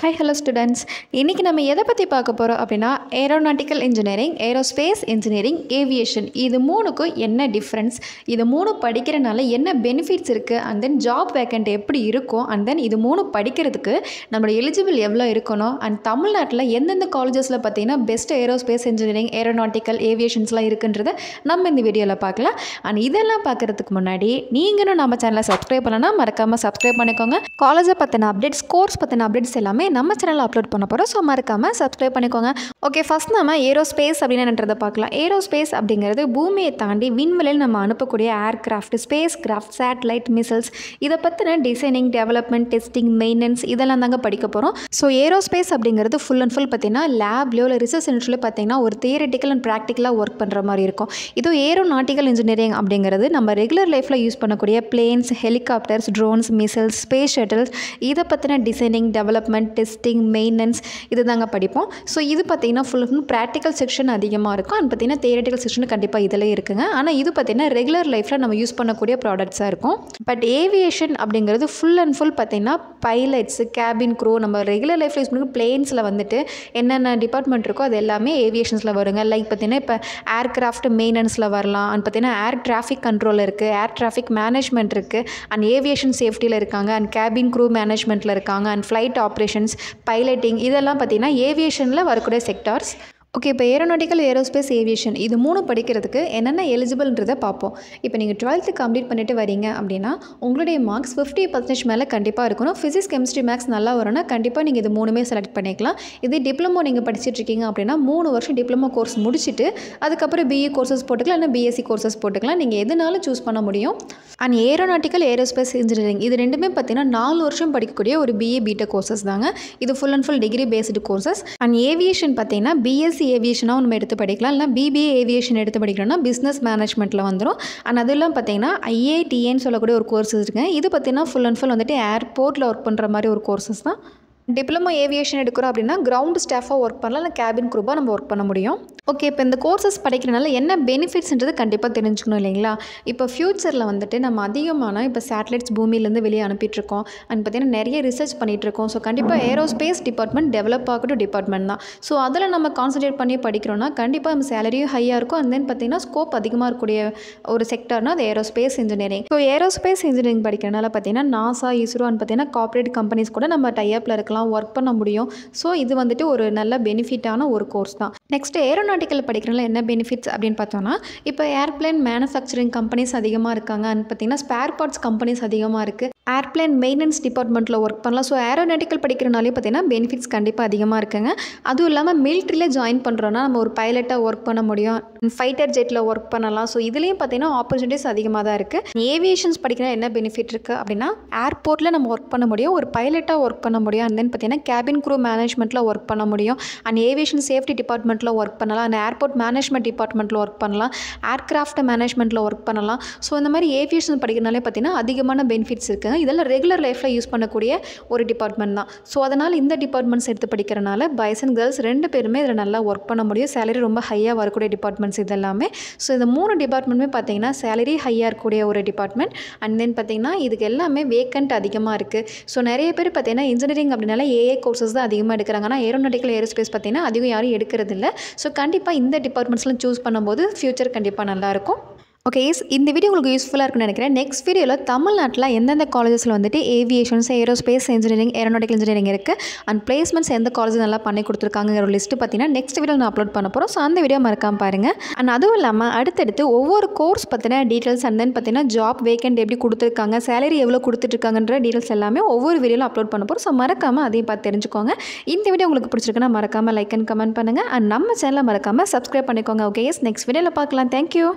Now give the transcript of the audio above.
Hi, hello students. இன்னைக்கு நம்ம எதை பற்றி பார்க்க போகிறோம் அப்படின்னா aeronautical engineering, aerospace engineering, aviation இது மூணுக்கும் என்ன டிஃப்ரென்ஸ், இது மூணு படிக்கிறனால என்ன பெனிஃபிட்ஸ் இருக்குது, அண்ட் தென் ஜாப் வேக்கண்ட் எப்படி இருக்கும், அண்ட் தென் இது மூணு படிக்கிறதுக்கு நம்மளோட எலிஜிபிள் எவ்வளோ இருக்கணும், அண்ட் தமிழ்நாட்டில் எந்தெந்த காலேஜஸில் பார்த்தீங்கன்னா பெஸ்ட் ஏரோஸ்பேஸ் இன்ஜினியரிங், ஏரோநாட்டிக்கல், ஏவியேஷன்ஸ்லாம் இருக்குன்றதை நம்ம இந்த வீடியோவில் பார்க்கலாம். அண்ட் இதெல்லாம் பார்க்குறதுக்கு முன்னாடி நீங்களும் நம்ம சேனலை சப்ஸ்கிரைப் பண்ணனா மறக்காமல் சப்ஸ்கிரைப் பண்ணிக்கோங்க. காலேஜை பற்றின அப்டேட்ஸ், கோர்ஸ் பற்றின அப்டேட்ஸ் எல்லாமே நம்ம சேனலில் அப்லோட் பண்ண போகிறோம். ஸோ மறக்காமல் சப்ஸ்கிரைப் பண்ணிக்கோங்க. ஓகே, ஃபஸ்ட் நம்ம ஏரோஸ்பேஸ் அப்படின்னு என்னன்றதை பார்க்கலாம். ஏரோஸ்பேஸ் அப்படிங்கிறது பூமியை தாண்டி விண்வெளியில் நம்ம அனுப்பக்கூடிய aircraft, space craft, satellite, missiles இதை பற்றின டிசைனிங், டெவலப்மெண்ட், டெஸ்டிங், மெயின்டெனன்ஸ் இதெல்லாம் தாங்க படிக்க போகிறோம். ஸோ ஏரோஸ்பேஸ் அப்படிங்கிறது ஃபுல் அண்ட் ஃபுல் பார்த்தீங்கன்னா லேப்லையோ இல்லை ரிசர்ச் சென்டர்லையோ பார்த்தீங்கன்னா ஒரு தியரிட்டிக்கல் அண்ட் ப்ராக்டிக்கலாக ஒர்க் பண்ணுற மாதிரி இருக்கும். இது ஏரோநாட்டிக்கல் இன்ஜினியரிங் அப்படிங்கிறது நம்ம ரெகுலர் லைஃப்பில் யூஸ் பண்ணக்கூடிய planes, helicopters, drones, missiles, space shuttles இதை பற்றின டிசைனிங், டெவலப்மெண்ட், டெஸ்டிங், மெயின்டெனன்ஸ் இது தாங்க படிப்போம். ஸோ இது பார்த்திங்கன்னா ஃபுல் ப்ராக்டிக்கல் செக்ஷன் அதிகமாக இருக்கும். அண்ட் பார்த்திங்கன்னா தியரிட்டிக்கல் செக்ஷன் கண்டிப்பாக இதில் இருக்குங்க. ஆனால் இது பார்த்திங்கன்னா ரெகுலர் லைஃப்பில் நம்ம யூஸ் பண்ணக்கூடிய ப்ராடக்ட்ஸாக இருக்கும். பட் ஏவியேஷன் அப்படிங்கிறது ஃபுல் அண்ட் ஃபுல் பார்த்திங்கன்னா பைலட்ஸ், கேபின் க்ரூ, நம்ம ரெகுலர் லைஃப்பில் யூஸ் பண்ணி பிளேன்ஸில் வந்துட்டு என்னென்ன டிபார்ட்மெண்ட் இருக்கோ அது எல்லாமே ஏவியேஷன்ஸில் வருங்க. லைக் பார்த்திங்கன்னா இப்போ ஏர்கிராஃப்ட் மெயின்டெனன்ஸில் வரலாம். அண்ட் பார்த்திங்கன்னா ஏர் டிராஃபிக் கண்ட்ரோல் இருக்குது, ஏர் டிராஃபிக் மேனேஜ்மெண்ட் இருக்குது, அண்ட் ஏவியேஷன் சேஃப்டியில் இருக்காங்க, அண்ட் கேபின் க்ரூ மேனேஜ்மெண்ட்டில் இருக்காங்க, அண்ட் ஃப்ளைட் ஆப்ரேஷன்ஸ், பைலட்டிங் இதெல்லாம் பார்த்திங்கன்னா ஏவியேஷனில் வரக்கூடிய செக்டார்ஸ். ஓகே, இப்போ ஏரோநாட்டிக்கல், ஏரோஸ்பேஸ், ஏவியேஷன் இது மூணு படிக்கிறதுக்கு என்னென்ன எலிஜிபிள்ன்றதை பார்ப்போம். இப்போ நீங்கள் 12th கம்ப்ளீட் பண்ணிட்டு வரீங்க அப்படின்னா உங்களுடைய மார்க்ஸ் 50% மேலே கண்டிப்பாக இருக்கணும். ஃபிசிக்ஸ், கெமிஸ்ட்ரி, மேக்ஸ் நல்லா வரும்னா கண்டிப்பாக நீங்கள் இது மூணுமே செலக்ட் பண்ணிக்கலாம். இதே டிப்ளமோ நீங்கள் படிச்சுட்ருக்கீங்க அப்படின்னா 3 வருஷம் டிப்ளமோ கோர்ஸ் முடிச்சுட்டு அதுக்கப்புறம் பிஇ கோர்சஸ் போட்டுக்கலாம், இல்லை பிஎஸ்சி கோர்சஸ் போட்டுக்கலாம். நீங்கள் எதுனாலும் சூஸ் பண்ண முடியும். அண்ட் ஏரோநாட்டிக்கல், ஏரோஸ்பேஸ் இன்ஜினியரிங் இது ரெண்டுமே பார்த்தீங்கன்னா 4 வருஷம் படிக்கக்கூடிய ஒரு பிஏ பிடெக் கோர்சஸ் தாங்க. இது full and full degree based courses. And aviation பார்த்தீங்கன்னா பிஎஸ்சி ஏவியேஷனாக நம்ம எடுத்து படிக்கலாம், இல்லை பிபிஏ ஏவியேஷன் எடுத்து படிக்கிறோம்னா பிஸ்னஸ் மேனேஜ்மெண்ட்டில் வந்துடும். அண்ட் அதெல்லாம் பார்த்தீங்கன்னா ஐஏடிஏன்னு சொல்லக்கூடிய ஒரு கோர்சஸ் இருக்குங்க. இது பார்த்தீங்கன்னா ஃபுல் அண்ட் ஃபுல் வந்துட்டு ஏர்போர்ட்டில் ஒர்க் பண்ணுற மாதிரி ஒரு கோர்சஸ் தான். டிப்ளமோ ஏவியேஷன் எடுக்கிறோம் அப்படின்னா கிரவுண்ட் ஸ்டாஃபாக ஒர்க் பண்ணலாம், இல்லை கேபின் குரூப்பாக நம்ம ஒர்க் பண்ண முடியும். ஓகே, இப்போ இந்த கோர்சஸ் படிக்கிறனால என்ன பெனிஃபிட்ஸ்ன்றது கண்டிப்பாக தெரிஞ்சுக்கணும் இல்லைங்களா? இப்போ ஃப்யூச்சரில் வந்துட்டு நம்ம அதிகமான இப்போ சேட்டலைட்ஸ் பூமியிலேருந்து வெளியே அனுப்பிட்டுருக்கோம். அண்ட் பார்த்திங்கன்னா நிறைய ரிசர்ச் பண்ணிகிட்ருக்கோம். ஸோ கண்டிப்பாக ஏரோஸ்பேஸ் டிபார்ட்மெண்ட் டெவலப் ஆகட்டும் டிபார்ட்மெண்ட் தான். ஸோ அதில் நம்ம கான்சன்ட்ரேட் பண்ணி படிக்கிறோன்னா கண்டிப்பாக நம்ம சேலரியும் ஹையாக இருக்கும். அண்ட் தென் பார்த்திங்கன்னா ஸ்கோப் அதிகமாக இருக்கக்கூடிய ஒரு செக்டர்னா அது aerospace engineering. So aerospace engineering படிக்கிறனால பார்த்திங்கன்னா நாசா, இஸ்ரோ அண்ட் பார்த்திங்கன்னா கார்ப்பரேட் கம்பெனிஸ் கூட நம்ம டைப்பில் இருக்கலாம், ஒர்க் பண்ண முடியும். ஸோ இது வந்துட்டு ஒரு நல்ல பெனிஃபிட்டான ஒரு கோர்ஸ் தான். நெக்ஸ்ட் ஏரோநாட்டிக்கல் படிக்கிறனால என்ன பெனிஃபிட்ஸ் அப்படின்னு பார்த்தோன்னா இப்போ ஏர்பிளைன் மேனுஃபேக்சரிங் கம்பெனிஸ் அதிகமாக இருக்காங்க. அண்ட் பார்த்திங்கன்னா ஸ்பேர் பார்ட்ஸ் கம்பெனிஸ் அதிகமாக இருக்குது. ஏர்பிளைன் மெயின்டெனன்ஸ் டிபார்ட்மெண்ட்டில் ஒர்க் பண்ணலாம். ஸோ ஏரோநாட்டிக்கல் படிக்கிறனாலே பார்த்திங்கன்னா பெனிஃபிட்ஸ் கண்டிப்பாக அதிகமாக இருக்குங்க. அதுவும் இல்லாமல் மிலிட்ரியில் ஜாயின் பண்ணுறோன்னா நம்ம ஒரு பைலட்டாக ஒர்க் பண்ண முடியும், ஃபைட்டர் ஜெட்டில் ஒர்க் பண்ணலாம். ஸோ இதுலேயும் பார்த்திங்கன்னா ஆப்பர்ச்சுனிட்டிஸ் அதிகமாக தான் இருக்குது. ஏவியேஷன்ஸ் படிக்கிற என்ன பெனிஃபிட் இருக்குது அப்படின்னா ஏர்போர்ட்டில் நம்ம ஒர்க் பண்ண முடியும், ஒரு பைலட்டாக ஒர்க் பண்ண முடியும். அண்ட் தென் பார்த்திங்கன்னா கேபின் க்ரூ மேனேஜ்மெண்ட்டில் ஒர்க் பண்ண முடியும், அண்ட் ஏவியேஷன் சேஃப்டி டிபார்ட்மெண்ட்டில் ஒர்க் பண்ணலாம், அண்ட் ஏர்போர்ட் மேனேஜ்மெண்ட் டிபார்ட்மெண்ட்டில் ஒர்க் பண்ணலாம், ஏர்கிராஃப்ட் மேனேஜ்மெண்ட்டில் ஒர்க் பண்ணலாம். ஸோ இந்த மாதிரி ஏவியேஷன் படிக்கிறனாலே பார்த்திங்கன்னா அதிகமான பெனிஃபிட்ஸ் இருக்குது. இதெல்லாம் ரெகுலர் லைஃப்பில் யூஸ் பண்ணக்கூடிய ஒரு டிபார்ட்மெண்ட் தான். ஸோ அதனால் இந்த டிபார்ட்மெண்ட்ஸ் எடுத்து படிக்கிறனால பாய்ஸ் அண்ட் கேர்ள்ஸ் 2 பேருமே இதில் நல்லா ஒர்க் பண்ண முடியும். சேலரி ரொம்ப ஹையாக வரக்கூடிய டிபார்ட்மெண்ட்ஸ் இதெல்லாமே. ஸோ இந்த 3 டிபார்ட்மெண்ட்டுமே பார்த்திங்கன்னா சேலரி ஹையாக இருக்கக்கூடிய ஒரு டிபார்ட்மெண்ட். அண்ட் தென் பார்த்திங்கன்னா இதுக்கு எல்லாமே வேக்கண்ட் அதிகமாக இருக்குது. ஸோ நிறைய பேர் பார்த்திங்கன்னா இன்ஜினியரிங் அப்படின்னால ஏஏ கோர்சஸ் தான் அதிகமாக எடுக்கிறாங்க. ஆனால் ஏரோநாட்டிக்கல், ஏரோஸ்பேஸ் பார்த்திங்கன்னா அதிகம் யாரும் எடுக்கிறதில்ல. ஸோ கண்டிப்பாக இந்த டிபார்ட்மெண்ட்ஸ்லாம் சூஸ் பண்ணும்போது ஃப்யூச்சர் கண்டிப்பாக நல்லாயிருக்கும். ஓகே, இந்த வீடியோ உங்களுக்கு யூஸ்ஃபுல்லாக இருக்குன்னு நினைக்கிறேன். நெக்ஸ்ட் வீடியோவில் தமிழ்நாட்டில் எந்தெந்த காலேஜஸில் வந்துட்டு aviations, aerospace engineering, aeronautical engineering இருக்குது, அண்ட் பிளேஸ்மெண்ட்ஸ் எந்த காலேஜ் நல்லா பண்ணி கொடுத்துருக்காங்கிற ஒரு லிஸ்ட்டு பார்த்தீங்கன்னா நெக்ஸ்ட் வீடியோ நான் அப்லோட் பண்ண போகிறோம். ஸோ அந்த வீடியோ மறக்காமல் பாருங்கள். அண்ட் அதுவும் இல்லாமல் அடுத்தடுத்து ஒவ்வொரு கோர்ஸ் பற்றின டீட்டெயில்ஸ், அண்ட் தென் பார்த்தீங்கன்னா ஜாப் வேக்கண்ட் எப்படி கொடுத்துருக்காங்க, சேலரி எவ்வளோ கொடுத்துட்ருக்காங்கன்ற டீட்டெயில்ஸ் எல்லாமே ஒவ்வொரு வீடியோவில் அப்லோட் பண்ண போகிறோம். ஸோ மறக்காமல் அதையும் பார்த்து தெரிஞ்சுக்கோங்க. இந்த வீடியோ உங்களுக்கு பிடிச்சிருக்குன்னா மறக்காமல் லைக் அண்ட் கமெண்ட் பண்ணுங்கள். அண்ட் நம்ம சேனலை மறக்காமல் சப்ஸ்கிரைப் பண்ணிக்கோங்க. ஓகே, நெக்ஸ்ட் வீடியோவில் பார்க்கலாம். தேங்க்யூ.